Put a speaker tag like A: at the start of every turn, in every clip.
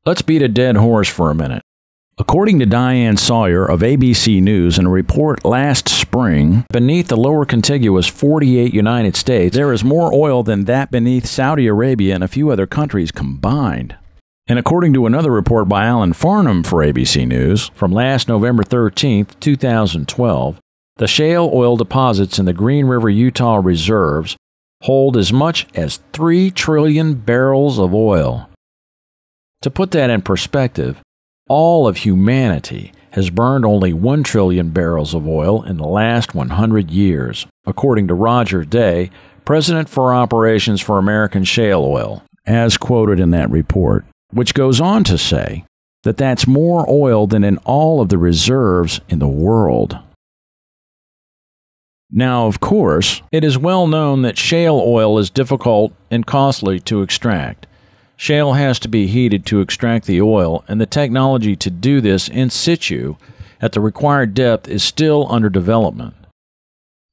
A: Let's beat a dead horse for a minute. According to Diane Sawyer of ABC News in a report last spring, beneath the lower contiguous 48 United States, there is more oil than that beneath Saudi Arabia and a few other countries combined. And according to another report by Alan Farnham for ABC News from last November 13, 2012, the shale oil deposits in the Green River, Utah reserves hold as much as 3 trillion barrels of oil. To put that in perspective, all of humanity has burned only 1 trillion barrels of oil in the last 100 years, according to Roger Day, President for Operations for American Shale Oil, as quoted in that report, which goes on to say that that's more oil than in all of the reserves in the world. Now, of course, it is well known that shale oil is difficult and costly to extract. Shale has to be heated to extract the oil, and the technology to do this in situ at the required depth is still under development.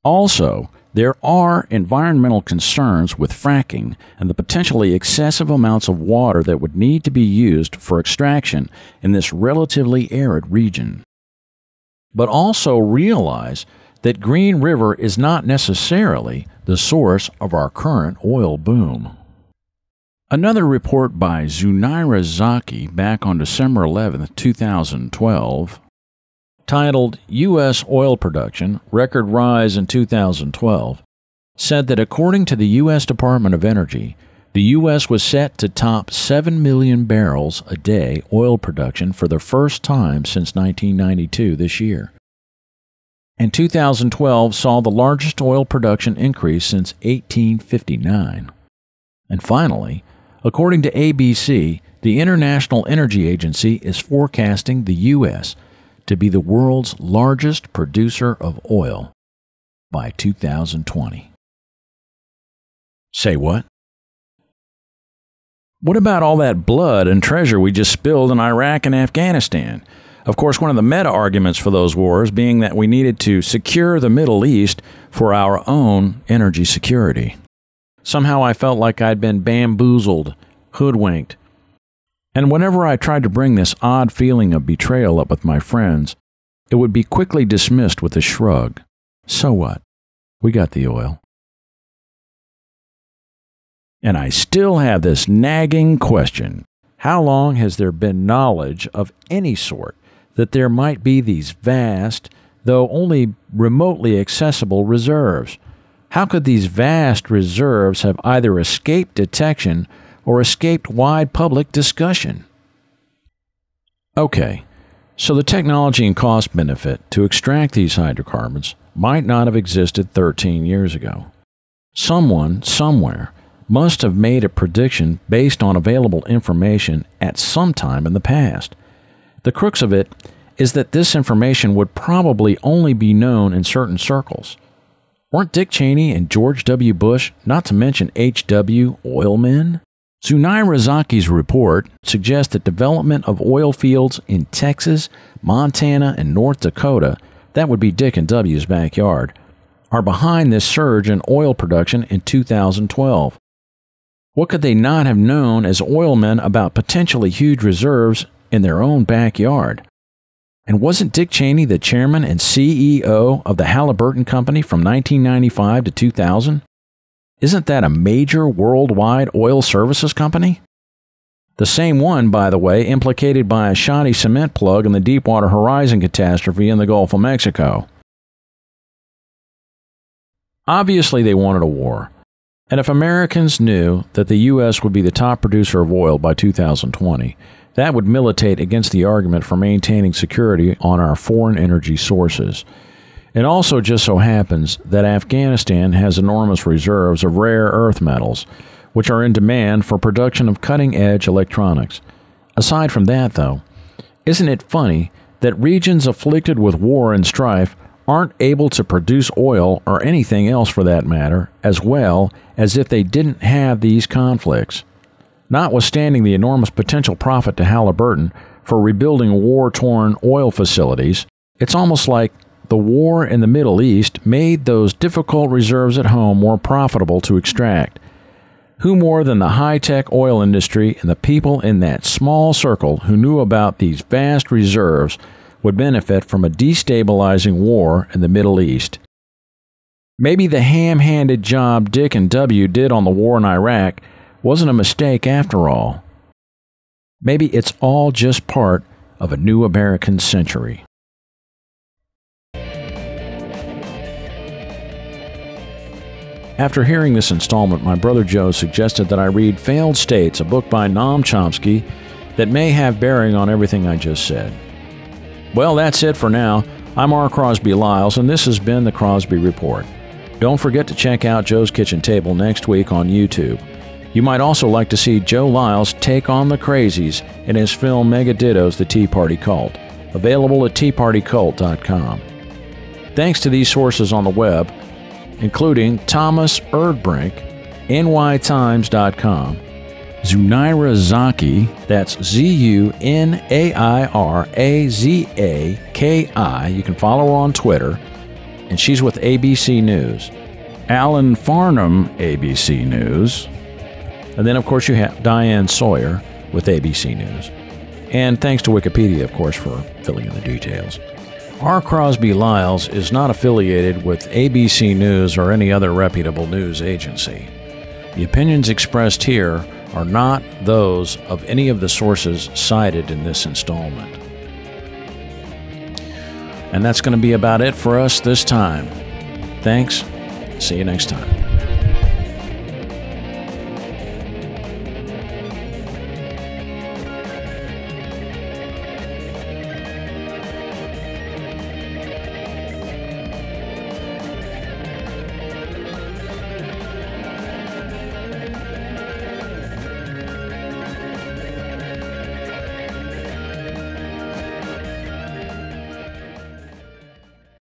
A: Also, there are environmental concerns with fracking and the potentially excessive amounts of water that would need to be used for extraction in this relatively arid region. But also realize that Green River is not necessarily the source of our current oil boom. Another report by Zunaira Zaki back on December 11, 2012, titled U.S. Oil Production, Record Rise in 2012, said that according to the U.S. Department of Energy, the U.S. was set to top 7 million barrels a day oil production for the first time since 1992 this year. And 2012 saw the largest oil production increase since 1859. And finally, according to ABC, the International Energy Agency is forecasting the U.S. to be the world's largest producer of oil by 2020. Say what? What about all that blood and treasure we just spilled in Iraq and Afghanistan? Of course, one of the meta-arguments for those wars being that we needed to secure the Middle East for our own energy security. Somehow I felt like I'd been bamboozled, hoodwinked. And whenever I tried to bring this odd feeling of betrayal up with my friends, it would be quickly dismissed with a shrug. So what? We got the oil. And I still have this nagging question. How long has there been knowledge of any sort that there might be these vast, though only remotely accessible reserves? How could these vast reserves have either escaped detection or escaped wide public discussion? Okay, so the technology and cost benefit to extract these hydrocarbons might not have existed 13 years ago. Someone, somewhere, must have made a prediction based on available information at some time in the past. The crux of it is that this information would probably only be known in certain circles. Weren't Dick Cheney and George W. Bush, not to mention H.W., oil men? Zunaira Zaki's report suggests that development of oil fields in Texas, Montana, and North Dakota, that would be Dick and W's backyard, are behind this surge in oil production in 2012. What could they not have known as oil men about potentially huge reserves in their own backyard? And wasn't Dick Cheney the chairman and CEO of the Halliburton Company from 1995 to 2000? Isn't that a major worldwide oil services company? The same one, by the way, implicated by a shoddy cement plug in the Deepwater Horizon catastrophe in the Gulf of Mexico. Obviously, they wanted a war. And if Americans knew that the U.S. would be the top producer of oil by 2020, that would militate against the argument for maintaining security on our foreign energy sources. It also just so happens that Afghanistan has enormous reserves of rare earth metals, which are in demand for production of cutting-edge electronics. Aside from that, though, isn't it funny that regions afflicted with war and strife aren't able to produce oil, or anything else for that matter, as well as if they didn't have these conflicts? Notwithstanding the enormous potential profit to Halliburton for rebuilding war-torn oil facilities, it's almost like the war in the Middle East made those difficult reserves at home more profitable to extract. Who more than the high-tech oil industry and the people in that small circle who knew about these vast reserves would benefit from a destabilizing war in the Middle East? Maybe the ham-handed job Dick and W did on the war in Iraq wasn't a mistake after all. Maybe it's all just part of a new American century. After hearing this installment, my brother Joe suggested that I read Failed States, a book by Noam Chomsky that may have bearing on everything I just said. Well, that's it for now. I'm R.Crosby Lyles, and this has been the Crosby Report. Don't forget to check out Joe's Kitchen Table next week on YouTube. You might also like to see Joe Lyles take on the crazies in his film Mega Ditto's The Tea Party Cult, available at teapartycult.com. Thanks to these sources on the web, including Thomas Erdbrink, nytimes.com, Zunaira Zaki, that's Zunaira-Zaki, you can follow her on Twitter, and she's with ABC News. Alan Farnham, ABC News. And then, of course, you have Diane Sawyer with ABC News. And thanks to Wikipedia, of course, for filling in the details. R. Crosby Lyles is not affiliated with ABC News or any other reputable news agency. The opinions expressed here are not those of any of the sources cited in this installment. And that's going to be about it for us this time. Thanks. See you next time.